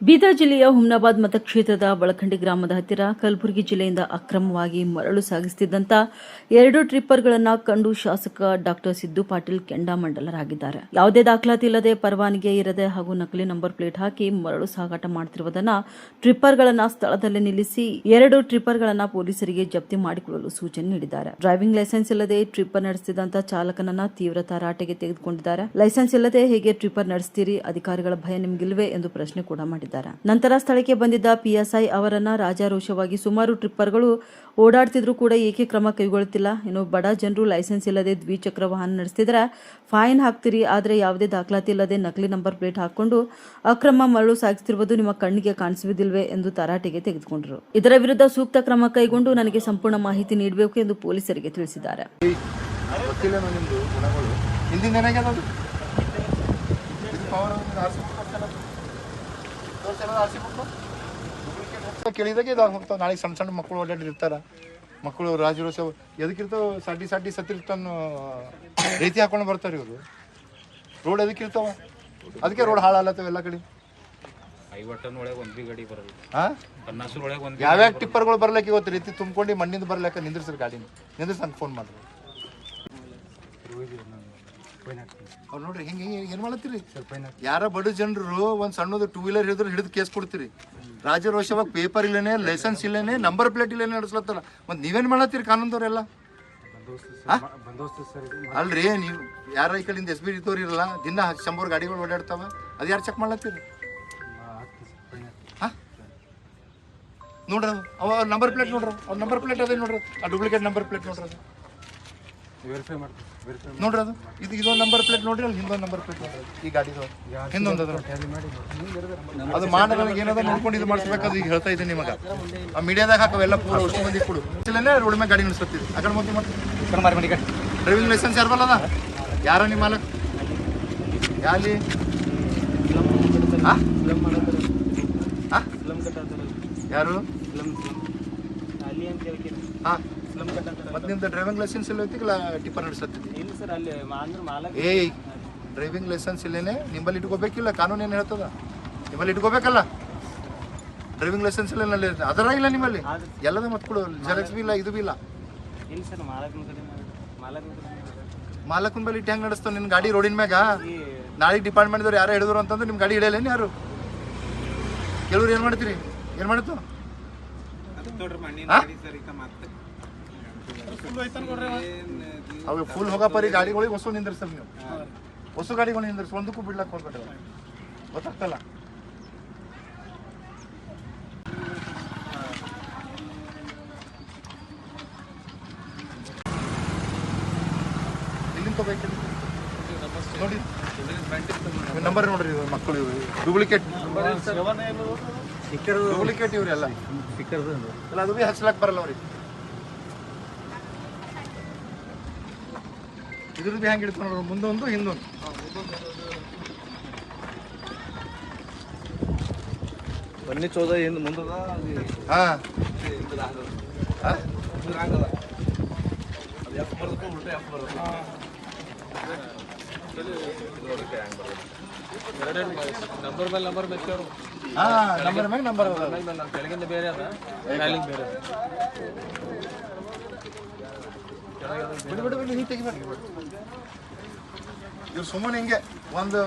ಬೀದರ್ ಜಿಲ್ಲೆಯ ಹುಮ್ನಾಬಾದ್ ಮತಕ್ಷೇತ್ರದ ಬಳಖಂಡಿ ಗ್ರಾಮದ ಹತ್ತಿರ ಕಲಬುರಗಿ ಜಿಲ್ಲೆಯಿಂದ ಅಕ್ರಮವಾಗಿ ಮರಳು ಸಾಗಿಸುತ್ತಿದ್ದಂತ 2 ಟ್ರಿಪ್ಪರ್ಗಳನ್ನು ಕಂಡು ಶಾಸಕ ಡಾಕ್ಟರ್ ಸಿದ್ದು ಪಾಟೀಲ್ ಕೆಂಡಾಮಂಡಲರಾಗಿದ್ದಾರೆ. ಯಾವುದೇ ದಾಖಲಾತಿ ಇಲ್ಲದೆ, ಪರವಾನಗಿ ಇರದೆ ಹಾಗೂ ನಕಲಿ ನಂಬರ್ ಪ್ಲೇಟ್ ಹಾಕಿ ಮರಳು ಸಾಗಾಟ ಮಾಡುತ್ತಿರುವುದನ್ನು ಟ್ರಿಪ್ಪರ್ಗಳನ್ನು ಸ್ಥಳದಲ್ಲೇ ನಿಲ್ಲಿಸಿ 2 ಟ್ರಿಪ್ಪರ್ಗಳನ್ನು ಪೊಲೀಸರಿಗೆ ಜಪ್ತಿ ಮಾಡಿಕೊಳ್ಳಲು ಸೂಚನೆ ನೀಡಿದ್ದಾರೆ. ಡ್ರೈವಿಂಗ್ ಲೈಸೆನ್ಸ್ ಇಲ್ಲದೆ ಟ್ರಿಪ್ಪರ್ ನಡೆಸುತ್ತಿದ್ದಂತ ಚಾಲಕನನ್ನ ತೀವ್ರ ತರಾಟೆಗೆ ತೆಗೆದುಕೊಂಡಿದ್ದಾರೆ. ಲೈಸೆನ್ಸ್ ಇಲ್ಲದೆ ಹೇಗೆ ಟ್ರಿಪ್ಪರ್ ನಡೆಸುತ್ತೀರಿ? ಅಧಿಕಾರಿಗಳ ಭಯ ನಿಮಗಿಲ್ವೇ ಎಂದು ಪ್ರಶ್ನೆ ಕೂಡ ಮಾಡಿದ್ದಾರೆ. ನಂತರ ಸ್ಥಳಕ್ಕೆ ಬಂದಿದ್ದ ಪಿಎಸ್ಐ ಅವರನ್ನ ರಾಜಾರೋಷವಾಗಿ ಸುಮಾರು ಟ್ರಿಪ್ಪರ್ಗಳು ಓಡಾಡ್ತಿದ್ರು ಕೂಡ ಏಕೆ ಕ್ರಮ ಕೈಗೊಳ್ಳುತ್ತಿಲ್ಲ? ಇನ್ನು ಬಡ ಜನರು ಲೈಸೆನ್ಸ್ ಇಲ್ಲದೆ ದ್ವಿಚಕ್ರ ವಾಹನ ನಡೆಸ್ತಿದ್ರೆ ಫೈನ್ ಹಾಕ್ತಿರಿ, ಆದರೆ ಯಾವುದೇ ದಾಖಲಾತಿ ಇಲ್ಲದೆ ನಕಲಿ ನಂಬರ್ ಪ್ಲೇಟ್ ಹಾಕೊಂಡು ಅಕ್ರಮ ಮರಳು ಸಾಗಿಸುತ್ತಿರುವುದು ನಿಮ್ಮ ಕಣ್ಣಿಗೆ ಕಾಣಿಸುವುದಿಲ್ವೇ ಎಂದು ತರಾಟೆಗೆ ತೆಗೆದುಕೊಂಡರು. ಇದರ ವಿರುದ್ಧ ಸೂಕ್ತ ಕ್ರಮ ಕೈಗೊಂಡು ನನಗೆ ಸಂಪೂರ್ಣ ಮಾಹಿತಿ ನೀಡಬೇಕು ಎಂದು ಪೊಲೀಸರಿಗೆ ತಿಳಿಸಿದ್ದಾರೆ. ಕೇಳಿದಾಗೆ ಇದಾಗ ಹೋಗ್ತಾವೆ. ನಾಳೆಗೆ ಸಣ್ಣ ಸಣ್ಣ ಮಕ್ಕಳು ಓಡಾಡಿರ್ತಾರ. ಮಕ್ಕಳು ರಾಜರೋತ್ಸವ ಎದಕ್ಕಿರ್ತಾವ? ಸಾಟಿ ಸತ್ತಿರ್ತಾನ ರೀತಿ ಹಾಕೊಂಡು ಬರ್ತಾರೆ ಇವರು. ರೋಡ್ ಎದಕ್ಕಿರ್ತಾವ? ಅದಕ್ಕೆ ರೋಡ್ ಹಾಳಾಲತ್ತವ ಎಲ್ಲ ಕಡೆ. ಯಾವ್ಯಾವ ಟಿಪ್ಪರ್ಗಳು ಬರ್ಲಿಕ್ಕೆ ಇವತ್ತು ರೀತಿ ತುಂಬ್ಕೊಂಡು ಮಣ್ಣಿಂದ ಬರ್ಲಿಕ್ಕೆ ನಿಂದ್ರಿಸ್ರಿ ಗಾಡಿನ ನಿಂದ್ರಿಸ್ ಫೋನ್ ಮಾಡ್ರಿ. ಅವ್ರು ನೋಡ್ರಿ ಹಿಂಗೆ ಏನು ಮಾಡತ್ತೀರಿ? ಯಾರ ಬಡ ಜನರು ಒಂದು ಸಣ್ಣದು 2 ವೀಲರ್ ಹಿಡಿದ್ರೆ ಹಿಡಿದು ಕೇಸ್ ಕೊಡ್ತೀರಿ. ರಾಜರೋಷವಾಗಿ ಪೇಪರ್ ಇಲ್ಲೇನೆ, ಲೈಸೆನ್ಸ್ ಇಲ್ಲೇನೆ, ನಂಬರ್ ಪ್ಲೇಟ್ ಇಲ್ಲೇನೆ ನಡೆಸ್ಲತ್ತಲ್ಲ. ಮತ್ತು ನೀವೇನು ಮಾಡತ್ತೀರಿ ಕಾನೂನದವ್ರೆಲ್ಲ? ಅಲ್ರಿ, ನೀವು ಯಾರ ಈ ಕಡೆಯಿಂದ SB ಇದ್ದವ್ರು ಇರಲ್ಲ, ದಿನ 100 ಗಾಡಿಗಳು ಓಡಾಡ್ತಾವ. ಅದು ಯಾರು ಚೆಕ್ ಮಾಡ್ಲತ್ತೀರಿ? ನೋಡ್ರಿ ಅವ ನಂಬರ್ ಪ್ಲೇಟ್ ನೋಡ್ರಿ, ಅವ್ರ ನಂಬರ್ ಪ್ಲೇಟ್ ಅದೇ ನೋಡ್ರಿ, ಆ ಡೂಪ್ಲಿಕೇಟ್ ನಂಬರ್ ಪ್ಲೇಟ್ ನೋಡ್ರಿ, ಅದು ನೋಡ್ರಿ, ಅದು ಇದೊಂದು ನಂಬರ್ ಪ್ಲೇಟ್ ನೋಡ್ರಿ, ಅಲ್ಲಿ ಹಿಂದೊಂದು ನಂಬರ್ ಪ್ಲೇಟ್ ನೋಡ್ರಿ. ಈ ಗಾಡಿದು ಹಿಂದೊಂದು ಅದು ಮಾಡಿ ನನಗೆ ಏನದ ನೋಡ್ಕೊಂಡು ಇದು ಮಾಡಿಸ್ಬೇಕಾದ್ರೆ ಈಗ ಹೇಳ್ತಾ ಇದ್ದೀನಿ ನಿಮಗೆ. ಆ ಮೀಡಿಯಾದಾಗ ಹಾಕವೆಲ್ಲ ಪೂರ ವರ್ಷ ಮಂದಿ ಕೊಡು ಇಲ್ಲೇ ರೋಡ್ ಮೇಲೆ ಗಾಡಿ ನಡೆಸ್ತೀವಿ. ಆ ಕಡೆ ಮತ್ತೆ ಡ್ರೈವಿಂಗ್ ಲೈಸೆನ್ಸ್ ಯಾರಲ್ಲ ಅದ? ಯಾರ ನಿಮ್ಮ ಮಾಲಕ್? ಯಾಲಿ ಯಾರು? ಹಾಂ, ಮತ್ತೆ ನಿಮ್ದು ಡ್ರೈವಿಂಗ್ ಲೈಸೆನ್ಸ್ ಇಲ್ಲ ಐತಿ ಟಿಪ್ಪರ್ ನಡೆಸತ್ತಿ? ಏಯ್, ಡ್ರೈವಿಂಗ್ ಲೈಸೆನ್ಸ್ ಇಲ್ಲೇನೆ ನಿಮ್ಮಲ್ಲಿ ಇಟ್ಕೋಬೇಕಿಲ್ಲ? ಕಾನೂನು ಏನು ಹೇಳ್ತದ? ನಿಮ್ಮಲ್ಲಿ ಇಟ್ಕೋಬೇಕಲ್ಲ. ಡ್ರೈವಿಂಗ್ ಲೈಸೆನ್ಸ್ ಇಲ್ಲ ಅದರ ಇಲ್ಲ ನಿಮ್ಮಲ್ಲಿ ಎಲ್ಲದ ಮತ್ಕೊಡು. ಜೆರಾಕ್ಸ್ ಬಿ ಇಲ್ಲ, ಇದು ಬಿ ಇಲ್ಲ. ಮಾಲಕನ ಬಲ್ಲಿ ಇಟ್ಟು ಹೆಂಗೆ ನಡೆಸ್ತಾವ ನಿನ್ನ ಗಾಡಿ ರೋಡಿನ ಮ್ಯಾಗ? ನಾಳೆ ಡಿಪಾರ್ಟ್ಮೆಂಟ್ದವ್ರು ಯಾರು ಹಿಡಿದ್ರು ಅಂತಂದ್ರೆ ನಿಮ್ಮ ಗಾಡಿ ಹಿಡಿಯಲ್ಲೇನು ಯಾರು? ಕೆಲವ್ರು ಏನು ಮಾಡ್ತೀರಿ? ಏನು ಮಾಡ್ತು? ಅವು ಫುಲ್ ಹೋಗೋ ಪರಿ ಗಾಡಿಗಳಿಗೆ ಹೊಸ ನಿಂದಿರ್ಸಲ್ಲ. ನೀವು ಹೊಸ ಗಾಡಿಗಳು ನಿಂದಿರ್ಸಿ ಒಂದಕ್ಕೂ ಬಿಡ್ಲಕ್ಕೆ ಹೋಗ್ಬೇಡ್ರಿ. ಗೊತ್ತಾಗ್ತಲ್ಲ? ಇಲ್ಲಿಂದ ತಗೋಬೇಕು ನೋಡಿ, ನಂಬರ್ ನೋಡ್ರಿ. ಮಕ್ಕಳು ಇವ್ರು ಡೂಪ್ಲಿಕೇಟ್ ಇವ್ರಿ ಎಲ್ಲ ಎಲ್ಲ ಅದು ಭೀ ಹಚ್ಲಕ್ಕೆ ಬರಲ್ಲ ಅವ್ರಿಗೆ. ಇದ್ರದ್ದು ಹೆಂಗೆ ಇಡ್ತು ನೋಡ್ರಿ, ಮುಂದೊಂದು ಹಿಂದೊಂದು. ಬನ್ನಿ ಚೌದ ಹಿಂದೆ ಮುಂದದ. ಹಾಂ, ನಂಬರ್ ಮೇಲೆ ನಂಬರ್ ಬೇಕು. ಹಾಂ, ನಂಬರ್ ಮ್ಯಾಗ ನಂಬರ್ ಕೆಳಗಿಂದ ಬೇರೆ ಅದ, ಮೇಲಿಂದ ಬೇರೆ ಅದ. ಬಿಡು, ನೀವು ತೆಗಿಬೇಡಿ. ಇವ್ರು ಸುಮ್ಮನೆ ಹಿಂಗೆ ಒಂದು